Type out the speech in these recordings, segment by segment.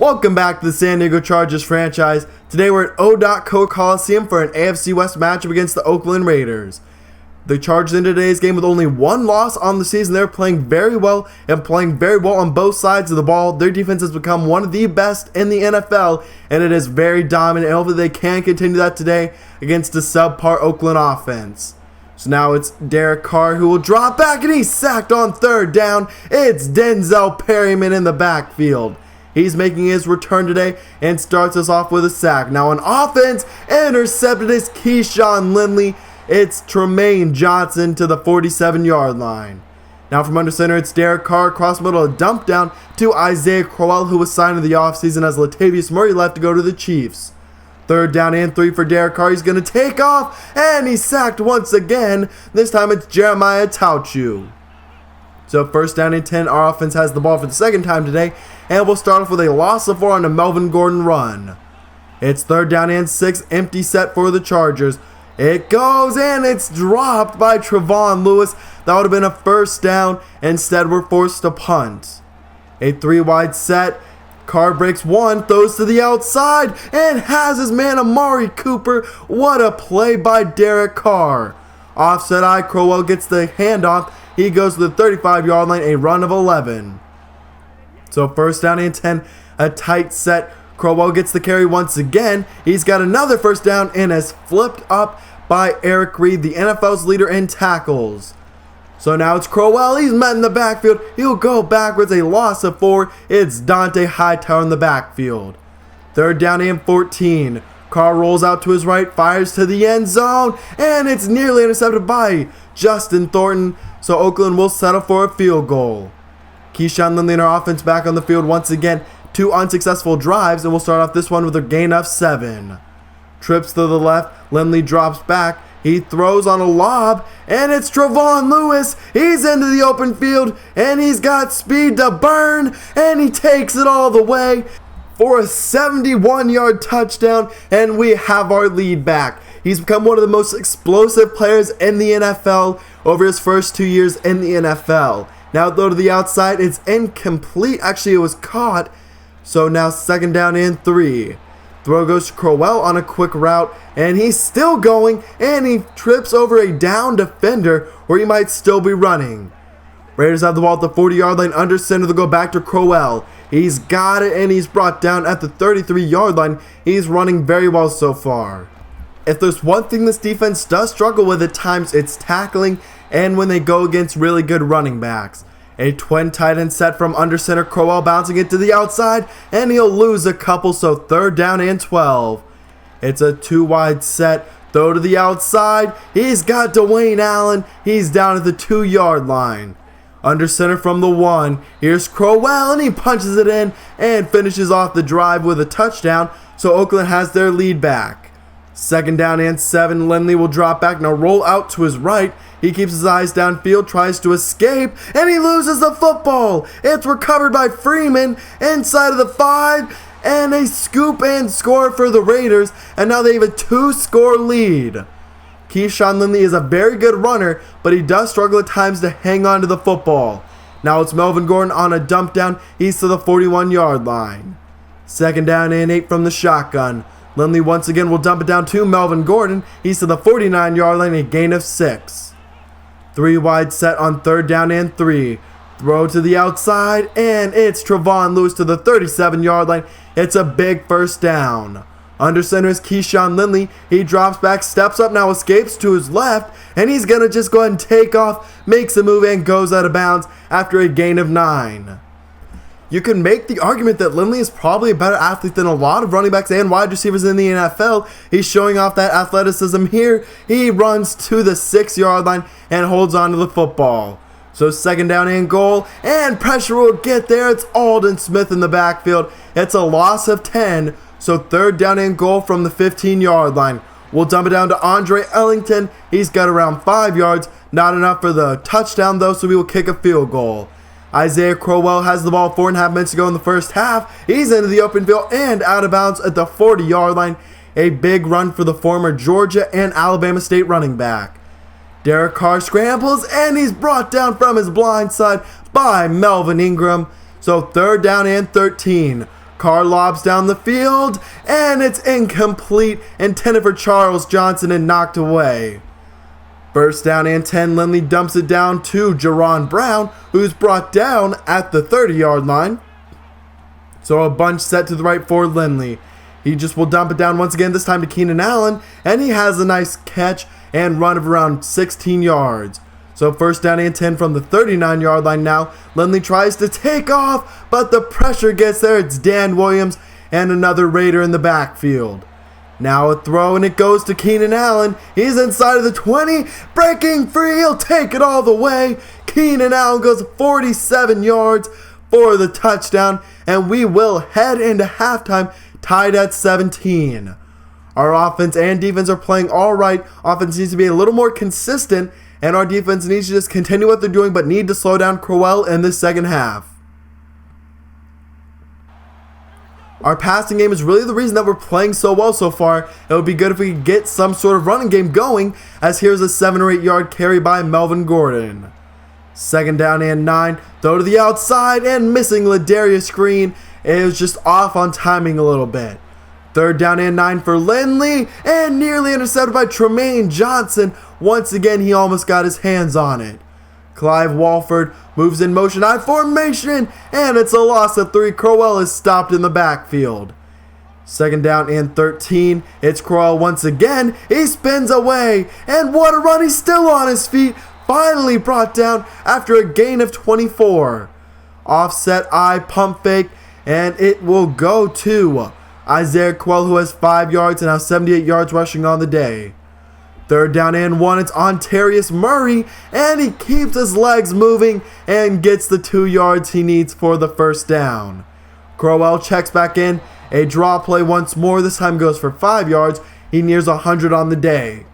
Welcome back to the San Diego Chargers franchise. Today we're at O.Co Coliseum for an AFC West matchup against the Oakland Raiders. The Chargers in today's game with only one loss on the season. They're playing very well and playing very well on both sides of the ball. Their defense has become one of the best in the NFL, and it is very dominant, and hopefully they can continue that today against the subpar Oakland offense. So now it's Derek Carr who will drop back, and he's sacked on third down. It's Denzel Perryman in the backfield. He's making his return today and starts us off with a sack. Now on offense, intercepted is Keeshawn Lindley. It's Tremaine Johnson to the 47-yard line. Now from under center, it's Derek Carr across middle, a dump down to Isaiah Crowell, who was signed in the offseason as Latavius Murray left to go to the Chiefs. Third down and 3 for Derek Carr. He's going to take off, and he's sacked once again. This time it's Jeremiah Tauchu. So first down and 10, our offense has the ball for the second time today, and we'll start off with a loss of 4 on a Melvin Gordon run. It's third down and 6, empty set for the Chargers. It goes, and it's dropped by Trevon Lewis. That would have been a first down. Instead, we're forced to punt. A 3-wide set. Carr breaks one, throws to the outside, and has his man Amari Cooper. What a play by Derek Carr. Offset eye, Crowell gets the handoff. He goes to the 35-yard line, a run of 11. So first down and 10, a tight set. Crowell gets the carry once again. He's got another first down and is flipped up by Eric Reid, the NFL's leader in tackles. So now it's Crowell. He's met in the backfield. He'll go backwards, a loss of 4. It's Dont'a Hightower in the backfield. Third down and 14. Carr rolls out to his right, fires to the end zone, and it's nearly intercepted by Justin Thornton. So Oakland will settle for a field goal. Keeshawn Lindley and our offense back on the field once again. 2 unsuccessful drives, and we'll start off this one with a gain of 7. Trips to the left. Lindley drops back. He throws on a lob, and it's Trevon Lewis. He's into the open field, and he's got speed to burn, and he takes it all the way for a 71-yard touchdown, and we have our lead back. He's become one of the most explosive players in the NFL over his first 2 years in the NFL. Now throw to the outside, it's incomplete. Actually, it was caught. So now second down and 3. Throw goes to Crowell on a quick route, and he's still going, and he trips over a down defender where he might still be running. Raiders have the ball at the 40-yard line under center to go back to Crowell. He's got it, and he's brought down at the 33-yard line. He's running very well so far. If there's one thing this defense does struggle with at times, it's tackling and when they go against really good running backs. A twin tight end set from under center, Crowell bouncing it to the outside, and he'll lose a couple, so third down and 12. It's a 2-wide set, throw to the outside. He's got Dwayne Allen. He's down at the 2-yard line. Under center from the 1. Here's Crowell, and he punches it in and finishes off the drive with a touchdown, so Oakland has their lead back. Second down and 7. Lindley will drop back, now roll out to his right. He keeps his eyes downfield, tries to escape, and he loses the football. It's recovered by Freeman inside of the 5, and a scoop and score for the Raiders, and now they have a 2-score lead. Keeshawn Lindley is a very good runner, but he does struggle at times to hang on to the football. Now it's Melvin Gordon on a dump down. He's to the 41-yard line. Second down and 8 from the shotgun. Lindley once again will dump it down to Melvin Gordon. He's to the 49-yard line, a gain of 6. 3-wide set on third down and 3. Throw to the outside, and it's Trevon Lewis to the 37-yard line. It's a big first down. Under center is Keeshawn Lindley. He drops back, steps up, now escapes to his left, and he's going to just go ahead and take off, makes a move, and goes out of bounds after a gain of 9. You can make the argument that Lindley is probably a better athlete than a lot of running backs and wide receivers in the NFL. He's showing off that athleticism here. He runs to the 6-yard line and holds on to the football. So second down and goal, and pressure will get there. It's Aldon Smith in the backfield. It's a loss of 10. So third down and goal from the 15-yard line. We'll dump it down to Andre Ellington. He's got around 5 yards. Not enough for the touchdown, though, so we will kick a field goal. Isaiah Crowell has the ball 4.5 minutes to go in the first half. He's into the open field and out of bounds at the 40-yard line. A big run for the former Georgia and Alabama State running back. Derek Carr scrambles, and he's brought down from his blind side by Melvin Ingram. So third down and 13. Carr lobs down the field, and it's incomplete, intended for Charles Johnson and knocked away. First down and 10, Lindley dumps it down to Jaron Brown, who's brought down at the 30-yard line. So a bunch set to the right for Lindley. He just will dump it down once again, this time to Keenan Allen, and he has a nice catch and run of around 16 yards. So first down and 10 from the 39-yard line now. Lindley tries to take off, but the pressure gets there. It's Dan Williams and another Raider in the backfield. Now a throw, and it goes to Keenan Allen. He's inside of the 20, breaking free. He'll take it all the way. Keenan Allen goes 47 yards for the touchdown, and we will head into halftime tied at 17. Our offense and defense are playing all right. Offense needs to be a little more consistent, and our defense needs to just continue what they're doing, but need to slow down Crowell in the second half. Our passing game is really the reason that we're playing so well so far. It would be good if we could get some sort of running game going, as here's a 7 or 8 yard carry by Melvin Gordon. Second down and 9, throw to the outside and missing Ladarius Green. It was just off on timing a little bit. Third down and 9 for Lindley, and nearly intercepted by Tremaine Johnson. Once again, he almost got his hands on it. Clive Walford moves in motion I formation, and it's a loss of 3. Crowell is stopped in the backfield. Second down and 13. It's Crowell once again. He spins away, and what a run. He's still on his feet. Finally brought down after a gain of 24. Offset I pump fake, and it will go to Isaiah Crowell, who has 5 yards and now 78 yards rushing on the day. Third down and 1, it's Ontarius Murray, and he keeps his legs moving and gets the 2 yards he needs for the first down. Crowell checks back in, a draw play once more, this time goes for 5 yards. He nears 100 on the day.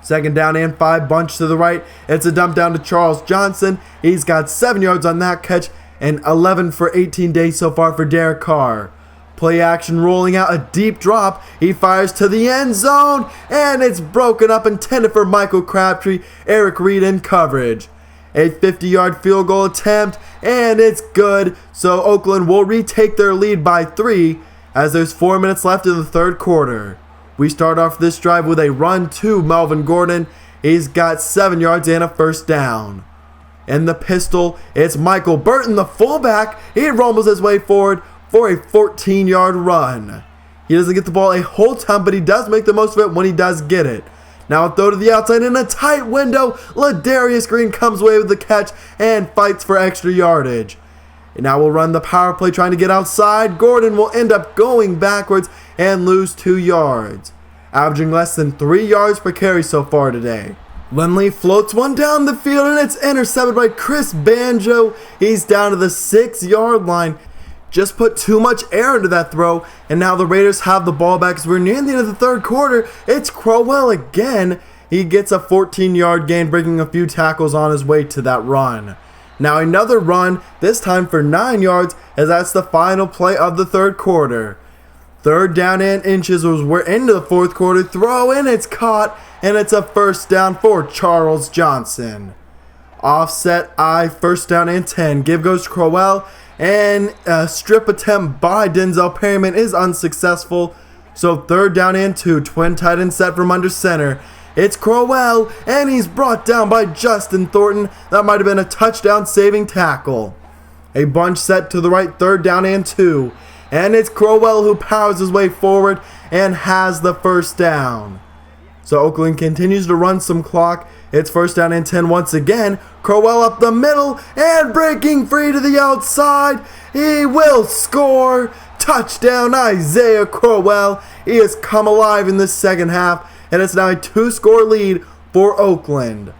Second down and 5, bunch to the right, it's a dump down to Charles Johnson. He's got 7 yards on that catch and 11 for 18 days so far for Derek Carr. Play action rolling out a deep drop. He fires to the end zone, and it's broken up, intended for Michael Crabtree. Eric Reid in coverage. A 50-yard field goal attempt, and it's good. So Oakland will retake their lead by 3 as there's 4 minutes left in the third quarter. We start off this drive with a run to Melvin Gordon. He's got 7 yards and a first down. In the pistol, it's Michael Burton, the fullback. He rumbles his way forward for a 14-yard run. He doesn't get the ball a whole ton, but he does make the most of it when he does get it. Now a throw to the outside in a tight window. Ladarius Green comes away with the catch and fights for extra yardage. And now we'll run the power play trying to get outside. Gordon will end up going backwards and lose 2 yards, averaging less than 3 yards per carry so far today. Lindley floats one down the field, and it's intercepted by Chris Banjo. He's down to the 6-yard line. Just put too much air into that throw, and now the Raiders have the ball back as we're near the end of the third quarter. It's Crowell again. He gets a 14-yard gain, breaking a few tackles on his way to that run. Now another run, this time for 9 yards, as that's the final play of the third quarter. Third down and inches as we're into the fourth quarter. Throw in, it's caught, and it's a first down for Charles Johnson. Offset I, first down and 10. Give goes to Crowell, and a strip attempt by Denzel Perryman is unsuccessful. So third down and 2, twin tight end set from under center. It's Crowell, and he's brought down by Justin Thornton. That might have been a touchdown saving tackle. A bunch set to the right, third down and 2. And it's Crowell who powers his way forward and has the first down. So Oakland continues to run some clock. It's first down and 10 once again. Crowell up the middle and breaking free to the outside. He will score. Touchdown Isaiah Crowell. He has come alive in the second half, and it's now a 2-score lead for Oakland.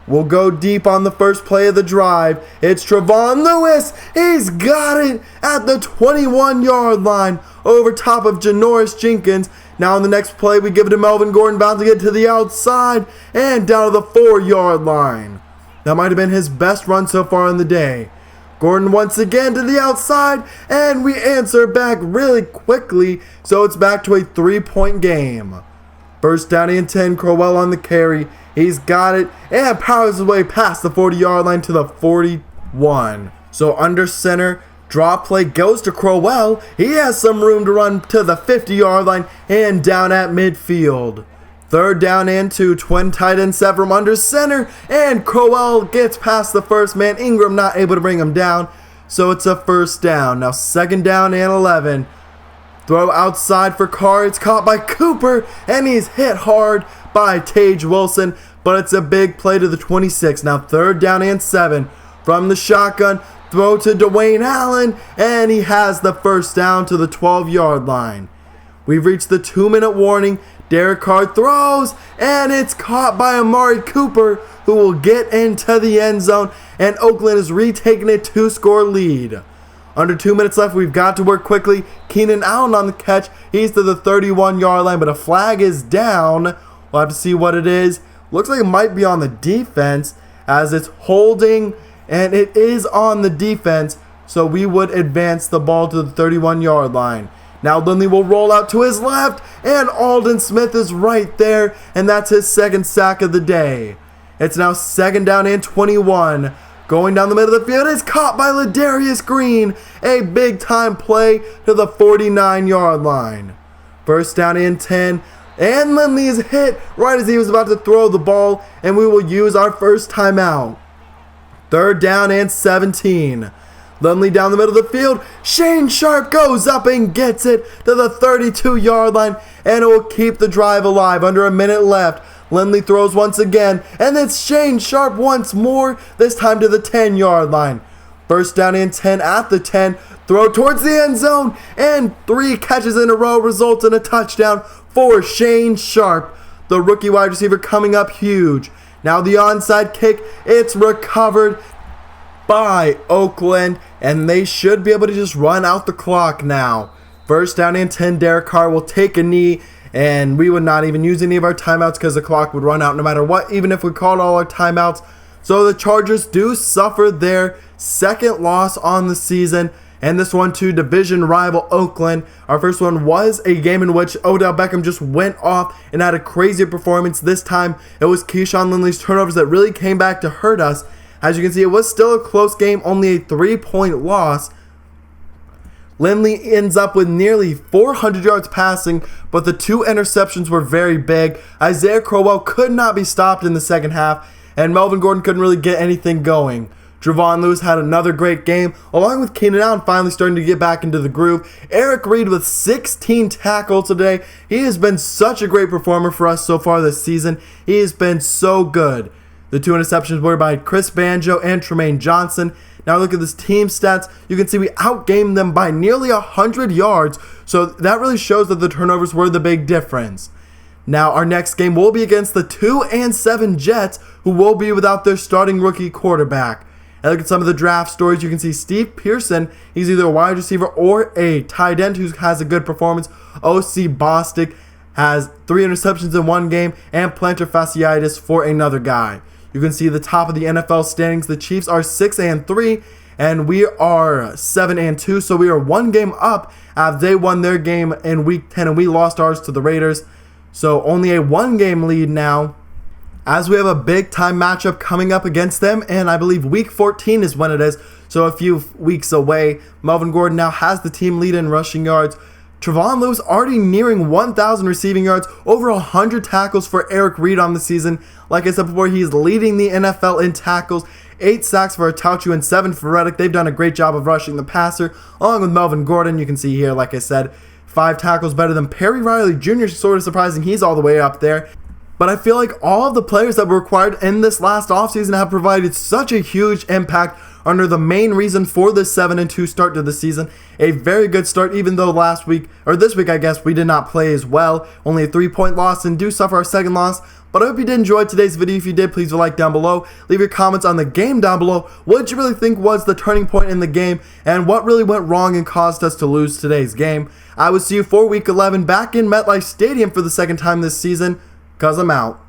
We'll go deep on the first play of the drive. It's Trevon Lewis. He's got it at the 21-yard line over top of Janoris Jenkins. Now in the next play, we give it to Melvin Gordon, bound to get to the outside and down to the 4-yard line. That might have been his best run so far in the day. Gordon once again to the outside, and we answer back really quickly, so it's back to a 3-point game. First down and 10, Crowell on the carry. He's got it and powers his way past the 40-yard line to the 41. So under center, Drop play goes to Crowell. He has some room to run to the 50-yard line and down at midfield. Third down and 2, twin tight end set from under center, and Crowell gets past the first man. Ingram not able to bring him down, so it's a first down. Now second down and 11. Throw outside for Carr. It's caught by Cooper, and he's hit hard by Tage Wilson, but it's a big play to the 26. Now third down and 7. From the shotgun, throw to Dwayne Allen, and he has the first down to the 12-yard line. We've reached the 2-minute warning. Derek Carr throws, and it's caught by Amari Cooper, who will get into the end zone, and Oakland is retaking a 2-score lead. Under 2 minutes left, we've got to work quickly. Keenan Allen on the catch. He's to the 31-yard line, but a flag is down. We'll have to see what it is. Looks like it might be on the defense, as it's holding, and it is on the defense, so we would advance the ball to the 31-yard line. Now Lindley will roll out to his left, and Aldon Smith is right there, and that's his second sack of the day. It's now second down and 21. Going down the middle of the field is caught by Ladarius Green. A big-time play to the 49-yard line. First down and 10, and Lindley is hit right as he was about to throw the ball, and we will use our first timeout. Third down and 17. Lindley down the middle of the field. Shane Sharp goes up and gets it to the 32-yard line, and it will keep the drive alive. Under a minute left. Lindley throws once again, and it's Shane Sharp once more, this time to the 10-yard line. First down and 10 at the 10. Throw towards the end zone, and 3 catches in a row results in a touchdown for Shane Sharp. The rookie wide receiver coming up huge. Now the onside kick, it's recovered by Oakland, and they should be able to just run out the clock now. First down and 10, Derek Carr will take a knee, and we would not even use any of our timeouts because the clock would run out no matter what, even if we called all our timeouts. So the Chargers do suffer their second loss on the season, and this one to division rival Oakland. Our first one was a game in which Odell Beckham just went off and had a crazy performance. This time it was Keeshawn Lindley's turnovers that really came back to hurt us. As you can see, it was still a close game, only a 3-point loss. Lindley ends up with nearly 400 yards passing, but the 2 interceptions were very big. Isaiah Crowell could not be stopped in the second half, and Melvin Gordon couldn't really get anything going. Javon Lewis had another great game, along with Keenan Allen finally starting to get back into the groove. Eric Reid with 16 tackles today. He has been such a great performer for us so far this season. He has been so good. The 2 interceptions were by Chris Banjo and Tremaine Johnson. Now look at this team stats. You can see we outgamed them by nearly 100 yards. So that really shows that the turnovers were the big difference. Now our next game will be against the 2-7 Jets, who will be without their starting rookie quarterback. And look at some of the draft stories. You can see Steve Pearson. He's either a wide receiver or a tight end who has a good performance. O.C. Bostic has 3 interceptions in one game, and plantar fasciitis for another guy. You can see the top of the NFL standings. The Chiefs are 6-3, and we are 7-2. So we are 1 game up as they won their game in Week 10, and we lost ours to the Raiders. So only a 1-game lead now, as we have a big-time matchup coming up against them, and I believe Week 14 is when it is, so a few weeks away. Melvin Gordon now has the team lead in rushing yards. Javon Lewis already nearing 1,000 receiving yards, over 100 tackles for Eric Reid on the season. Like I said before, he's leading the NFL in tackles. 8 sacks for Atauchu and 7 for Reddick. They've done a great job of rushing the passer, along with Melvin Gordon. You can see here, like I said, 5 tackles better than Perry Riley Jr. Sort of surprising. He's all the way up there. But I feel like all of the players that were required in this last offseason have provided such a huge impact under the main reason for this 7-2 start to the season. A very good start, even though last week, or this week I guess, we did not play as well. Only a 3-point loss and do suffer our second loss. But I hope you did enjoy today's video. If you did, please leave a like down below. Leave your comments on the game down below. What did you really think was the turning point in the game, and what really went wrong and caused us to lose today's game? I will see you for Week 11 back in MetLife Stadium for the second time this season, because I'm out.